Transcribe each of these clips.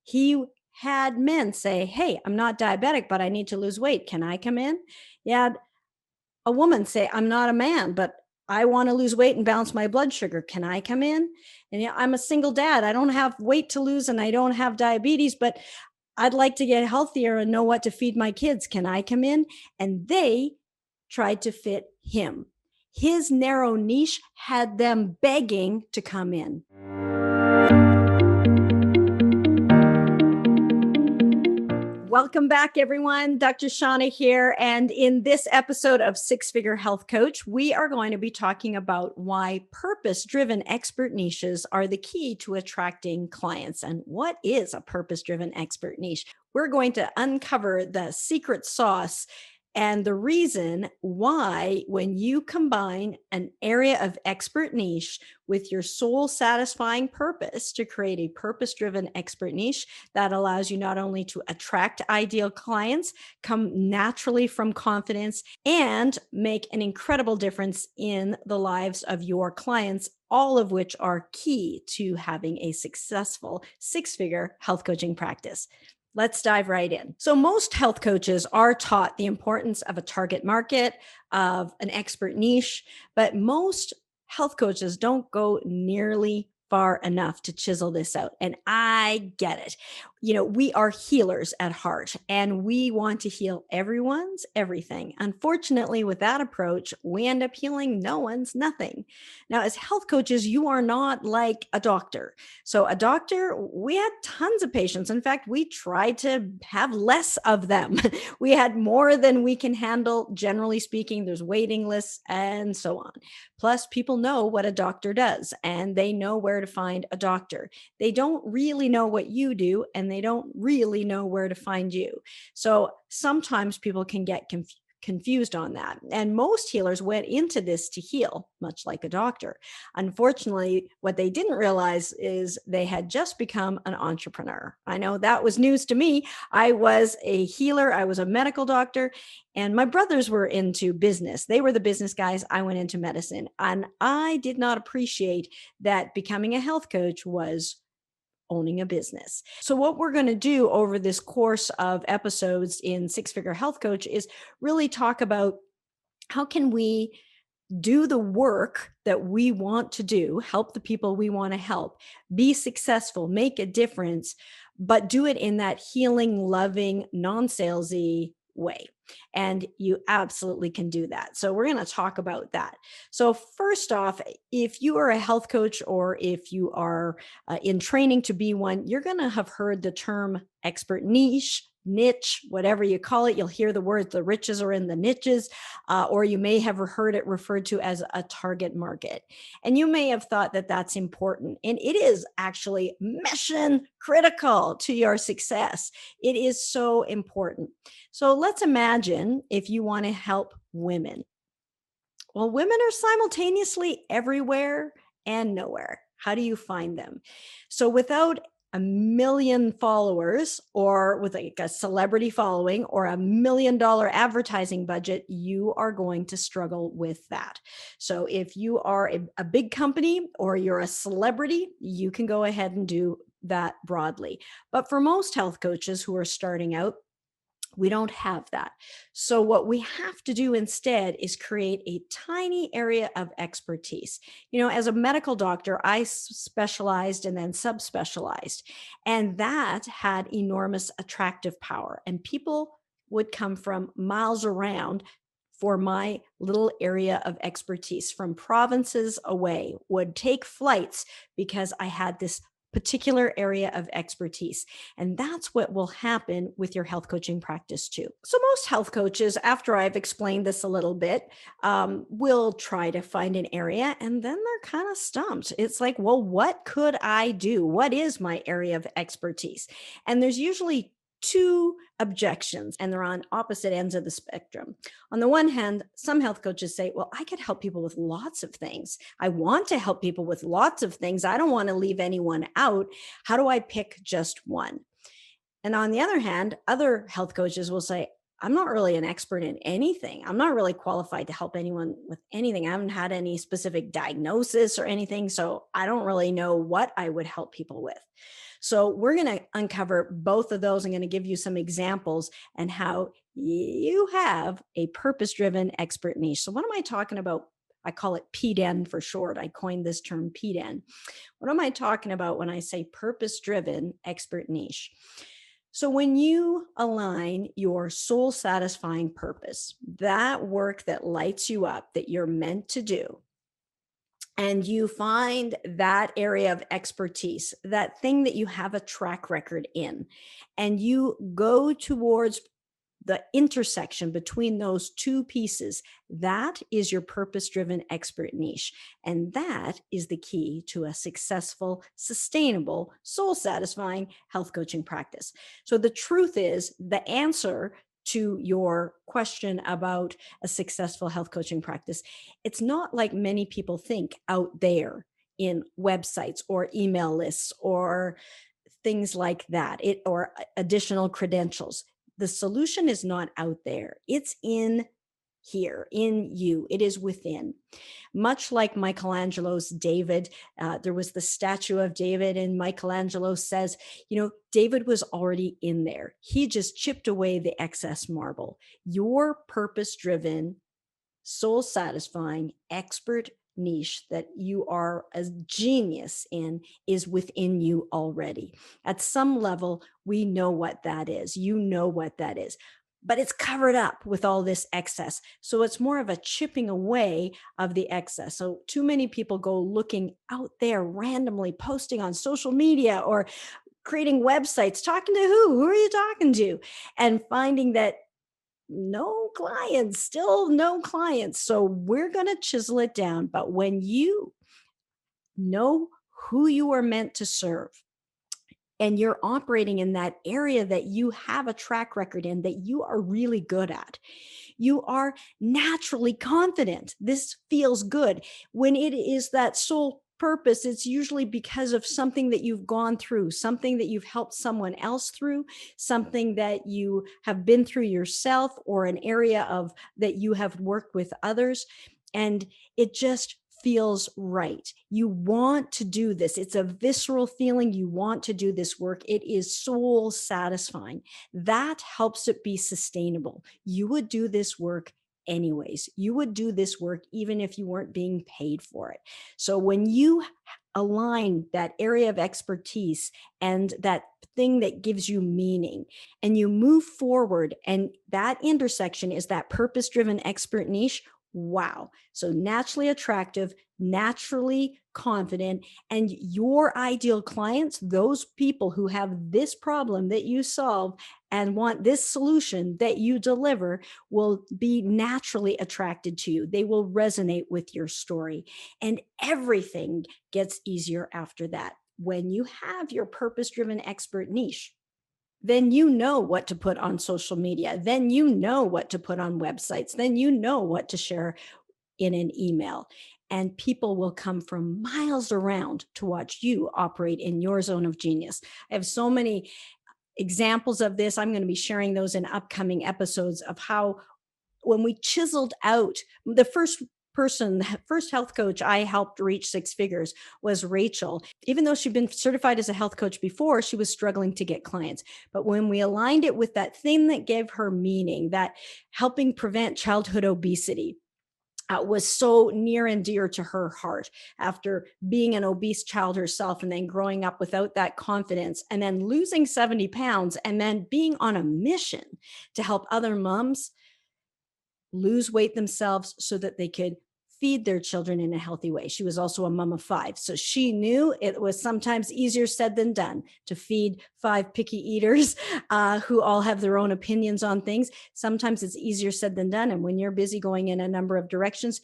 He had men say, "Hey, I'm not diabetic, but I need to lose weight. Can I come in?" He had a woman say, "I'm not a man, but I want to lose weight and balance my blood sugar. Can I come in?" And yeah, "I'm a single dad. I don't have weight to lose and I don't have diabetes, but I'd like to get healthier and know what to feed my kids. Can I come in?" And they tried to fit him. His narrow niche had them begging to come in. Welcome back, everyone. Dr. Shaunna here. And in this episode of Six Figure Health Coach, we are going to be talking about why purpose driven expert niches are the key to attracting clients. And what is a purpose driven expert niche? We're going to uncover the secret sauce and the reason why, when you combine an area of expert niche with your soul satisfying purpose to create a purpose driven expert niche that allows you not only to attract ideal clients, come naturally from confidence, and make an incredible difference in the lives of your clients, all of which are key to having a successful six-figure health coaching practice. Let's dive right in. So most health coaches are taught the importance of a target market, of an expert niche, but most health coaches don't go nearly far enough to chisel this out. And I get it. We are healers at heart and we want to heal everyone's everything. Unfortunately, with that approach, we end up healing no one's nothing. Now, as health coaches, you are not like a doctor. So a doctor, we had tons of patients. In fact, we tried to have less of them. We had more than we can handle. Generally speaking, there's waiting lists and so on. Plus, people know what a doctor does and they know where to find a doctor. They don't really know what you do and they don't really know where to find you. So sometimes people can get confused on that. And most healers went into this to heal, much like a doctor. Unfortunately, what they didn't realize is they had just become an entrepreneur. I know that was news to me. I was a healer, I was a medical doctor, and my brothers were into business. They were the business guys. I went into medicine. And I did not appreciate that becoming a health coach was owning a business. So what we're going to do over this course of episodes in Six Figure Health Coach is really talk about how can we do the work that we want to do, help the people we want to help, be successful, make a difference, but do it in that healing, loving, non-salesy way. And you absolutely can do that. So we're going to talk about that. So first off, if you are a health coach or if you are in training to be one, you're going to have heard the term expert niche, whatever you call it. You'll hear the word, the riches are in the niches, or you may have heard it referred to as a target market. And you may have thought that that's important. And it is actually mission critical to your success. It is so important. So let's imagine if you want to help women. Well, women are simultaneously everywhere and nowhere. How do you find them? So without a million followers or with like a celebrity following or $1 million advertising budget, you are going to struggle with that. So if you are a big company or you're a celebrity, you can go ahead and do that broadly. But for most health coaches who are starting out, we don't have that. So what we have to do instead is create a tiny area of expertise. As a medical doctor, I specialized and then subspecialized, and that had enormous attractive power. And people would come from miles around for my little area of expertise, from provinces away, would take flights because I had this particular area of expertise. And that's what will happen with your health coaching practice too. So most health coaches, after I've explained this a little bit, will try to find an area and then they're kind of stumped. It's like, well, what could I do? What is my area of expertise? And there's usually two objections, and they're on opposite ends of the spectrum. On the one hand, some health coaches say, well, I could help people with lots of things. I want to help people with lots of things. I don't want to leave anyone out. How do I pick just one? And on the other hand, other health coaches will say, I'm not really an expert in anything. I'm not really qualified to help anyone with anything. I haven't had any specific diagnosis or anything, so I don't really know what I would help people with. So we're going to uncover both of those. I'm going to give you some examples and how you have a purpose-driven expert niche. So what am I talking about? I call it PDEN for short. I coined this term PDEN. What am I talking about when I say purpose-driven expert niche? So when you align your soul satisfying purpose, that work that lights you up that you're meant to do, and you find that area of expertise, that thing that you have a track record in, and you go towards the intersection between those two pieces, that is your purpose driven expert niche. And that is the key to a successful, sustainable, soul satisfying health coaching practice. So the truth is, the answer to your question about a successful health coaching practice, it's not like many people think out there in websites or email lists or things like that, or additional credentials. The solution is not out there. It's in here, in you. It is within. Much like Michelangelo's David, there was the statue of David, and Michelangelo says, David was already in there. He just chipped away the excess marble. Your purpose driven, soul satisfying, expert niche that you are a genius in is within you already. At some level, we know what that is. You know what that is. But it's covered up with all this excess. So it's more of a chipping away of the excess. So too many people go looking out there randomly, posting on social media or creating websites, talking to who? Who are you talking to? And finding that no clients, still no clients. So we're going to chisel it down. But when you know who you are meant to serve, and you're operating in that area that you have a track record in, that you are really good at, you are naturally confident. This feels good. When it is that sole purpose, it's usually because of something that you've gone through, something that you've helped someone else through, something that you have been through yourself, or an area of that you have worked with others. And it just feels right. You want to do this. It's a visceral feeling. You want to do this work. It is soul satisfying. That helps it be sustainable. You would do this work anyways. You would do this work even if you weren't being paid for it. So when you align that area of expertise and that thing that gives you meaning, and you move forward, and that intersection is that purpose-driven expert niche, wow. So naturally attractive, naturally confident, and your ideal clients, those people who have this problem that you solve and want this solution that you deliver, will be naturally attracted to you. They will resonate with your story, and everything gets easier after that. When you have your purpose-driven expert niche, then you know what to put on social media. Then you know what to put on websites. Then you know what to share in an email. And people will come from miles around to watch you operate in your zone of genius. I have so many examples of this. I'm going to be sharing those in upcoming episodes of how, when we chiseled out the first person, the first health coach I helped reach six figures was Rachel. Even though she'd been certified as a health coach before, she was struggling to get clients. But when we aligned it with that thing that gave her meaning, that helping prevent childhood obesity, was so near and dear to her heart, after being an obese child herself and then growing up without that confidence and then losing 70 pounds and then being on a mission to help other moms lose weight themselves so that they could feed their children in a healthy way. She was also a mom of five. So she knew it was sometimes easier said than done to feed five picky eaters who all have their own opinions on things. Sometimes it's easier said than done. And when you're busy going in a number of directions,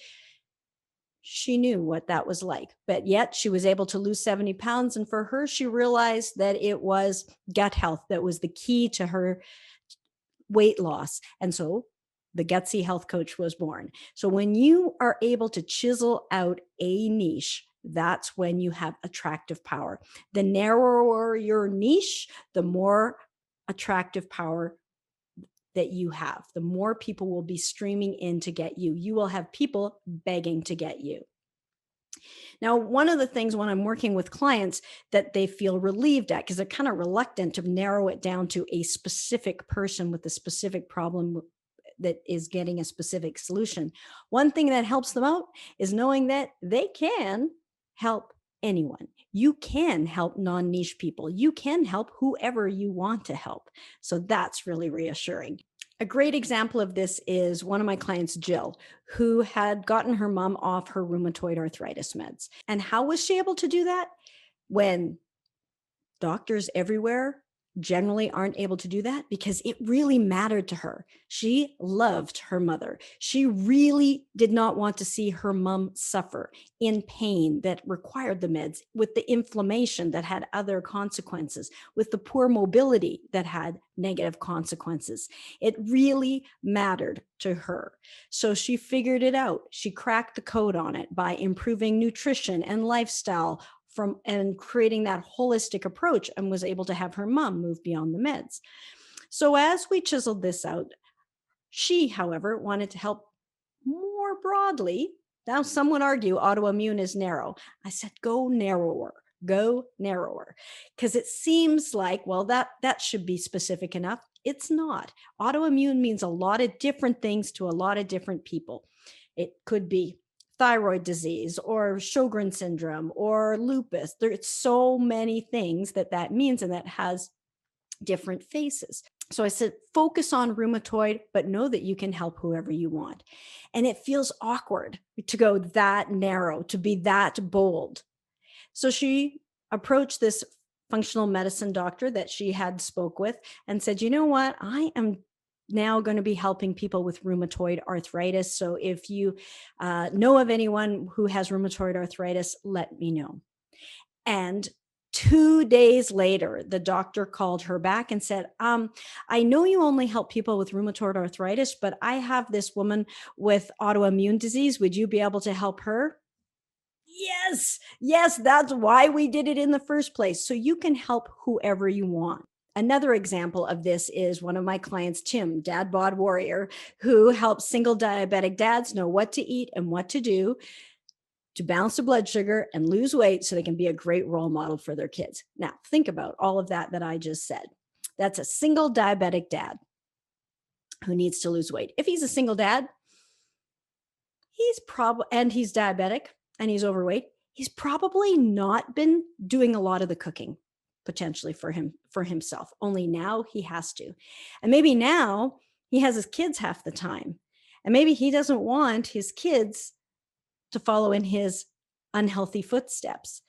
she knew what that was like. But yet she was able to lose 70 pounds. And for her, she realized that it was gut health that was the key to her weight loss. And so the Gutsy Health Coach was born. So when you are able to chisel out a niche, that's when you have attractive power. The narrower your niche, the more attractive power that you have. The more people will be streaming in to get you. You will have people begging to get you. Now, one of the things when I'm working with clients that they feel relieved at, because they're kind of reluctant to narrow it down to a specific person with a specific problem that is getting a specific solution. One thing that helps them out is knowing that they can help anyone. You can help non niche people. You can help whoever you want to help. So that's really reassuring. A great example of this is one of my clients, Jill, who had gotten her mom off her rheumatoid arthritis meds. And how was she able to do that? When doctors everywhere generally aren't able to do that, because it really mattered to her. She loved her mother. She really did not want to see her mom suffer in pain that required the meds, with the inflammation that had other consequences, with the poor mobility that had negative consequences. It really mattered to her. So she figured it out. She cracked the code on it by improving nutrition and lifestyle and creating that holistic approach, and was able to have her mom move beyond the meds. So as we chiseled this out, she, however, wanted to help more broadly. Now, some would argue autoimmune is narrow. I said, go narrower, because it seems like, well, that should be specific enough. It's not. Autoimmune means a lot of different things to a lot of different people. It could be thyroid disease or Sjogren syndrome or lupus. There's so many things that means, and that has different faces. So I said, focus on rheumatoid, but know that you can help whoever you want. And it feels awkward to go that narrow, to be that bold. So she approached this functional medicine doctor that she had spoke with and said, you know what, I am now going to be helping people with rheumatoid arthritis. So if you know of anyone who has rheumatoid arthritis, let me know. And 2 days later, the doctor called her back and said, I know you only help people with rheumatoid arthritis, but I have this woman with autoimmune disease. Would you be able to help her? Yes, that's why we did it in the first place. So you can help whoever you want. Another example of this is one of my clients, Tim, Dad Bod Warrior, who helps single diabetic dads know what to eat and what to do to balance their blood sugar and lose weight so they can be a great role model for their kids. Now, think about all of that I just said. That's a single diabetic dad who needs to lose weight. If he's a single dad, he's diabetic and he's overweight, he's probably not been doing a lot of the cooking potentially for himself. Only now he has to. And maybe now he has his kids half the time. And maybe he doesn't want his kids to follow in his unhealthy footsteps.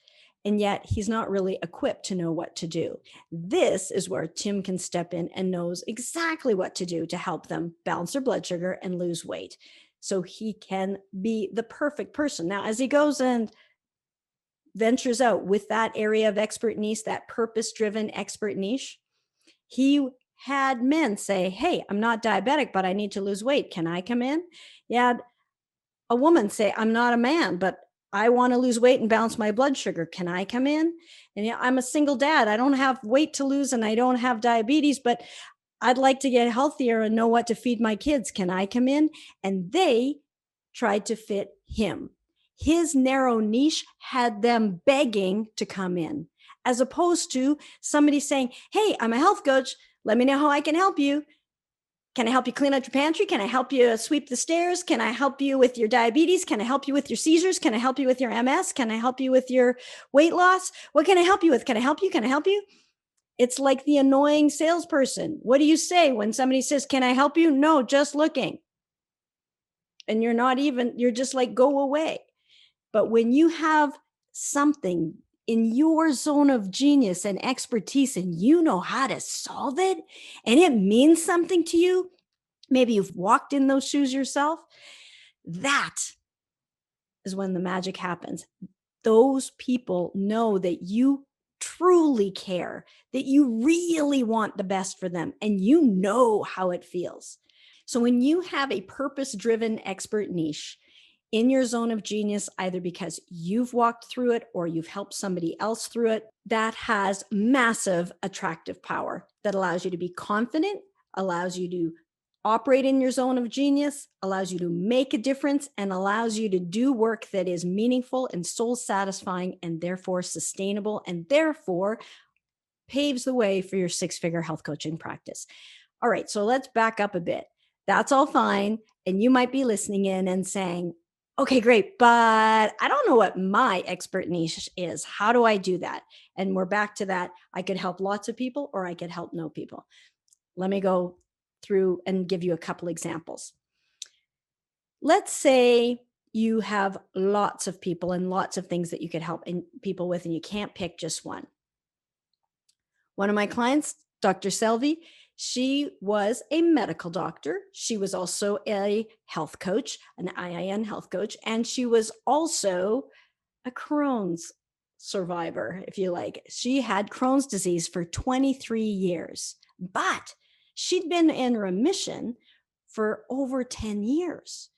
And yet he's not really equipped to know what to do. This is where Tim can step in and knows exactly what to do to help them balance their blood sugar and lose weight, so he can be the perfect person. Now, as he goes and ventures out with that area of expert niche, that purpose-driven expert niche, he had men say, hey, I'm not diabetic, but I need to lose weight. Can I come in? Yeah. A woman say, I'm not a man, but I want to lose weight and balance my blood sugar. Can I come in? And I'm a single dad. I don't have weight to lose and I don't have diabetes, but I'd like to get healthier and know what to feed my kids. Can I come in? And they tried to fit him. His narrow niche had them begging to come in, as opposed to somebody saying, hey, I'm a health coach. Let me know how I can help you. Can I help you clean out your pantry? Can I help you sweep the stairs? Can I help you with your diabetes? Can I help you with your seizures? Can I help you with your MS? Can I help you with your weight loss? What can I help you with? Can I help you? Can I help you? It's like the annoying salesperson. What do you say when somebody says, can I help you? No, just looking. And you're just like, go away. But when you have something in your zone of genius and expertise and you know how to solve it and it means something to you, maybe you've walked in those shoes yourself, that is when the magic happens. Those people know that you truly care, that you really want the best for them, and you know how it feels. So when you have a purpose-driven expert niche in your zone of genius, either because you've walked through it or you've helped somebody else through it, that has massive attractive power that allows you to be confident, allows you to operate in your zone of genius, allows you to make a difference, and allows you to do work that is meaningful and soul satisfying and therefore sustainable, and therefore paves the way for your six-figure health coaching practice. All right, so let's back up a bit. That's all fine. And you might be listening in and saying, okay, great, but I don't know what my expert niche is. How do I do that? And we're back to that. I could help lots of people or I could help no people. Let me go through and give you a couple examples. Let's say you have lots of people and lots of things that you could help people with, and you can't pick just one. One of my clients, Dr. Selvi, she was a medical doctor. She was also a health coach, an IIN health coach, and she was also a Crohn's survivor, if you like. She had Crohn's disease for 23 years, but she'd been in remission for over 10 years.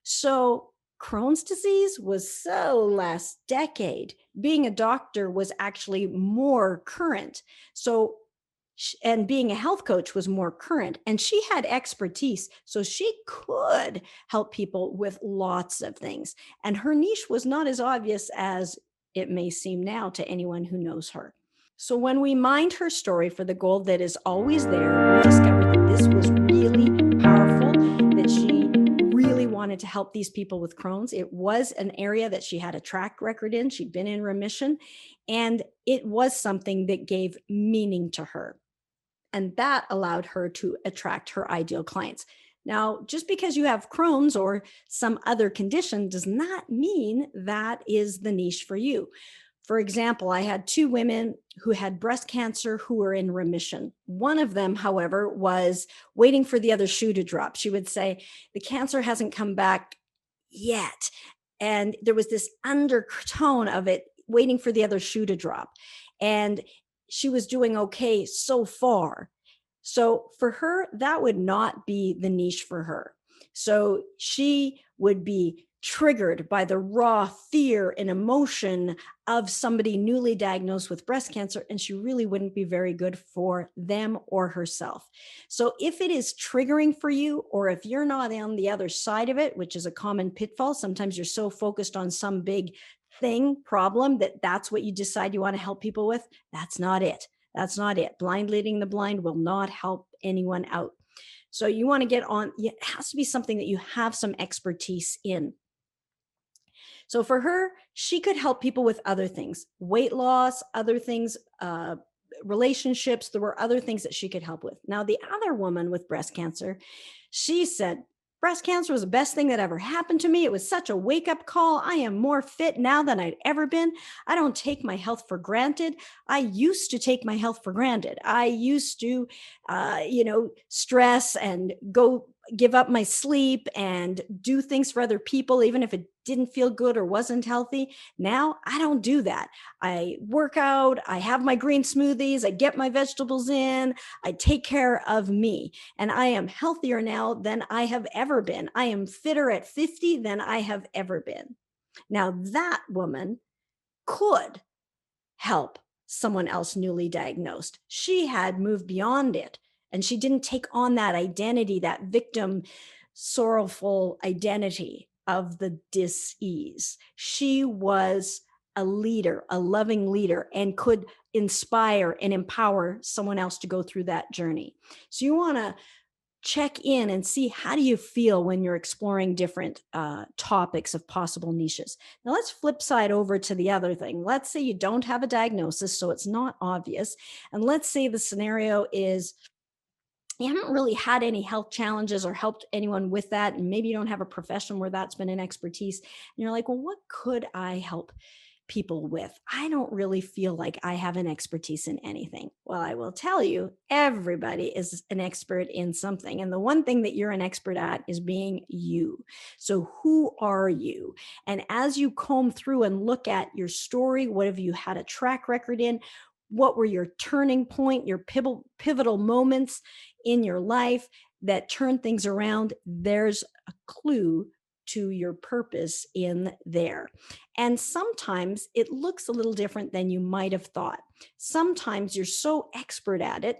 So Crohn's disease was so last decade. Being a doctor was actually more current. So, and being a health coach was more current. And she had expertise. So she could help people with lots of things. And her niche was not as obvious as it may seem now to anyone who knows her. So when we mined her story for the gold that is always there, we discovered that this was really powerful, that she really wanted to help these people with Crohn's. It was an area that she had a track record in. She'd been in remission, and it was something that gave meaning to her. And that allowed her to attract her ideal clients. Now, just because you have Crohn's or some other condition does not mean that is the niche for you. For example, I had two women who had breast cancer who were in remission. One of them, however, was waiting for the other shoe to drop. She would say, the cancer hasn't come back yet. And there was this undertone of it waiting for the other shoe to drop. And she was doing okay so far. So for her, that would not be the niche for her. So she would be triggered by the raw fear and emotion of somebody newly diagnosed with breast cancer, and she really wouldn't be very good for them or herself. So if it is triggering for you, or if you're not on the other side of it, which is a common pitfall, sometimes you're so focused on some big problem that that's what you decide you want to help people with. That's not it. That's not it. Blind leading the blind will not help anyone out. So you want to get on, it has to be something that you have some expertise in. So for her, she could help people with other things, weight loss, other things, relationships. There were other things that she could help with. Now, the other woman with breast cancer, she said, breast cancer was the best thing that ever happened to me. It was such a wake-up call. I am more fit now than I'd ever been. I don't take my health for granted. I used to take my health for granted. I used to, stress and go give up my sleep and do things for other people, even if it didn't feel good or wasn't healthy. Now I don't do that. I work out, I have my green smoothies, I get my vegetables in, I take care of me. And I am healthier now than I have ever been. I am fitter at 50 than I have ever been. Now that woman could help someone else newly diagnosed. She had moved beyond it, and she didn't take on that identity, that victim, sorrowful identity of the dis-ease. She was a leader, a loving leader, and could inspire and empower someone else to go through that journey. So you want to check in and see, how do you feel when you're exploring different topics of possible niches. Now let's flip side over to the other thing. Let's say you don't have a diagnosis, so it's not obvious. And let's say the scenario is you haven't really had any health challenges or helped anyone with that. And maybe you don't have a profession where that's been an expertise. And you're like, well, what could I help people with? I don't really feel like I have an expertise in anything. Well, I will tell you, everybody is an expert in something. And the one thing that you're an expert at is being you. So who are you? And as you comb through and look at your story, what have you had a track record in? What were your turning point, your pivotal moments in your life that turned things around? There's a clue to your purpose in there. And sometimes it looks a little different than you might have thought. Sometimes you're so expert at it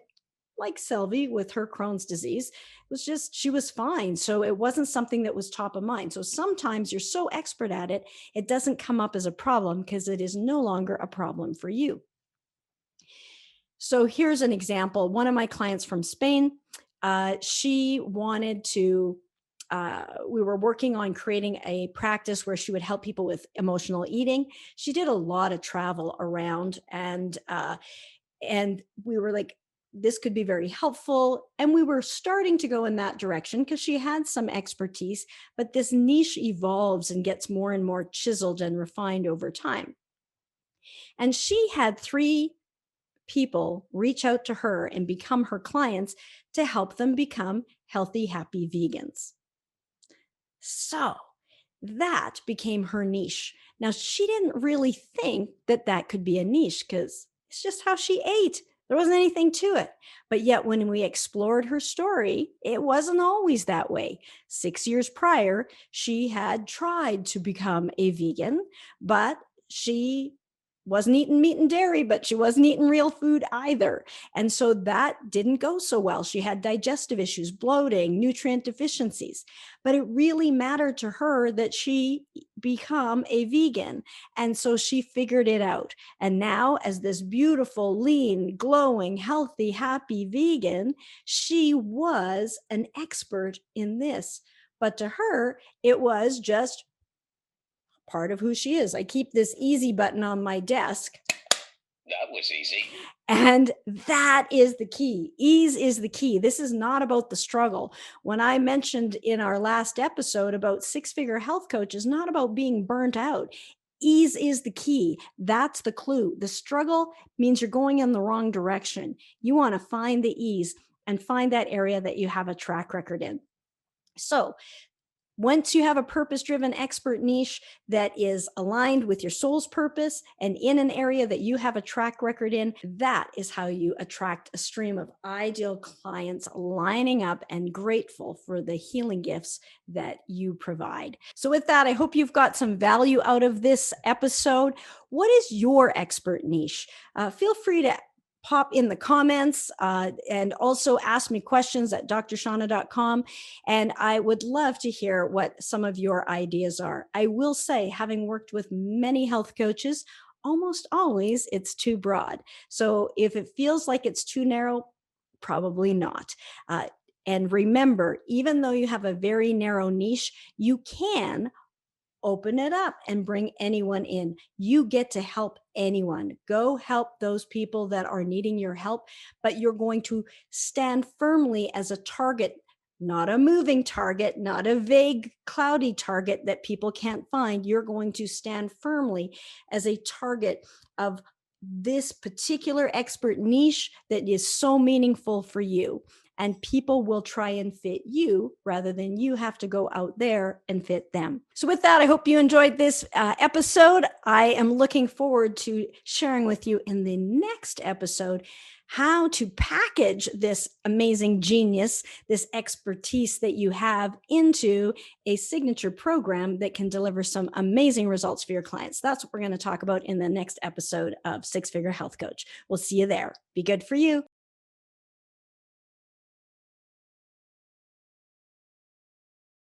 like Selvi with her Crohn's disease. It was just, she was fine. So it wasn't something that was top of mind. So sometimes you're so expert at it, it doesn't come up as a problem because it is no longer a problem for you. So here's an example. One of my clients from Spain, she wanted to, we were working on creating a practice where she would help people with emotional eating. She did a lot of travel around, and we were like, this could be very helpful. And we were starting to go in that direction because she had some expertise, but this niche evolves and gets more and more chiseled and refined over time. And she had 3 people reach out to her and become her clients to help them become healthy, happy vegans. So that became her niche. Now, she didn't really think that that could be a niche because it's just how she ate. There wasn't anything to it. But yet, when we explored her story, it wasn't always that way. 6 years prior, she had tried to become a vegan, but she wasn't eating meat and dairy, but she wasn't eating real food either. And so that didn't go so well. She had digestive issues, bloating, nutrient deficiencies. But it really mattered to her that she become a vegan. And so she figured it out. And now, as this beautiful, lean, glowing, healthy, happy vegan, she was an expert in this. But to her, it was just part of who she is. I keep this easy button on my desk. That was easy. And that is the key. Ease is the key. This is not about the struggle. When I mentioned in our last episode about six-figure health coach, is not about being burnt out. Ease is the key. That's the clue. The struggle means you're going in the wrong direction. You want to find the ease and find that area that you have a track record in. So once you have a purpose-driven expert niche that is aligned with your soul's purpose and in an area that you have a track record in, that is how you attract a stream of ideal clients lining up and grateful for the healing gifts that you provide. So with that, I hope you've got some value out of this episode. What is your expert niche? Feel free to pop in the comments and also ask me questions at drshaunna.com. And I would love to hear what some of your ideas are. I will say, having worked with many health coaches, almost always it's too broad. So if it feels like it's too narrow, probably not. And remember, even though you have a very narrow niche, you can open it up and bring anyone in. You get to help anyone. Go help those people that are needing your help, but you're going to stand firmly as a target, not a moving target, not a vague, cloudy target that people can't find. You're going to stand firmly as a target of this particular expert niche that is so meaningful for you. And people will try and fit you rather than you have to go out there and fit them. So with that, I hope you enjoyed this episode. I am looking forward to sharing with you in the next episode how to package this amazing genius, this expertise that you have into a signature program that can deliver some amazing results for your clients. That's what we're going to talk about in the next episode of Six Figure Health Coach. We'll see you there. Be good for you.